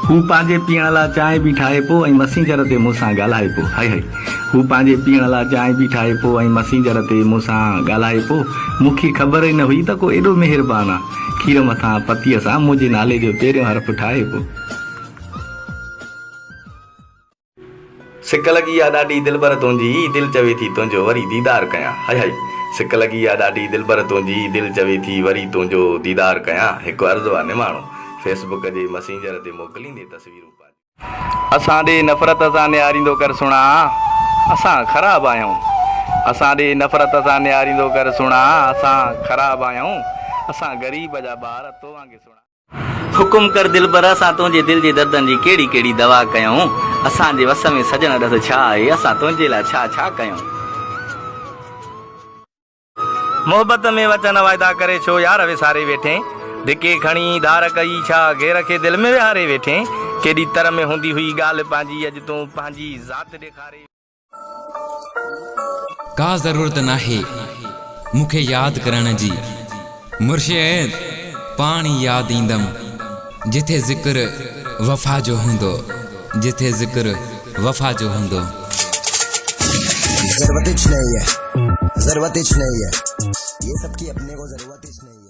हू पंहिंजे पीअण लाइ चांहि बि ठाहे पियो ऐं मैसेंजर ते मूंसां ॻाल्हाए पियो। हाय हाय, हू पंहिंजे पीअण लाइ चांहि बि ठाहे पियो ऐं मैसेंजर ते मूंसां ॻाल्हाए पियो। मूंखे ख़बर ई न हुई त को एॾो महिरबानी आहे, खीर मथां पतीअ सां मुंहिंजे नाले जो पहिरियों हर्फ़ ठाहे पियो। सिक लॻी आहे ॾाढी दिलबर तुंहिंजी, दिलि चवे थी तुंहिंजो वरी दीदार कयां। हाय हाय, सिक लॻी आहे ॾाढी दिलबर तुंहिंजी, दिलि चवे थी वरी तुंहिंजो दीदार कयां। हिकु अर्ज़ु आहे निमाणो, फेसबुक जे मैसेंजर ते मोकिलींदे तस्वीरूं पंहिंजी। असां ॾे नफ़रत सां निहारींदो कर सुणा, असां ख़राब आहियूं। असां ॾे नफ़रत सां निहारींदो कर सुणा, असां ख़राब आहियूं। असां ग़रीब जा ॿार तो वांगुरु सुणा। हुकुम कर दिलबर, असां तुंहिंजे दिलि जे दर्दनि जी कहिड़ी कहिड़ी दवा कयूं। असांजे वस में सजण ॾस छा आहे, असां तुंहिंजे लाइ छा छा कयूं। मोहबत में वचन वाइदा करे छो यार विसारे वेठे, धिके खणी धार कई छा घेर खे दिलि में विहारे वेठे। केॾी तर में हूंदी हुई ॻाल्हि पंहिंजी, अॼु तूं पंहिंजी ज़ात ॾेखारे। का ज़रूरत नाहे मूंखे यादि करण जी, मुर्शिद पाणी यादि ईंदमि जिथे ज़िक्र वफ़ा जो हूंदो, जिथे ज़िक्र वफ़ा जो हूंदो। ज़रूरत नहीं है, ज़रूरत नहीं है, ये सबकी अपने को ज़रूरत नहीं है।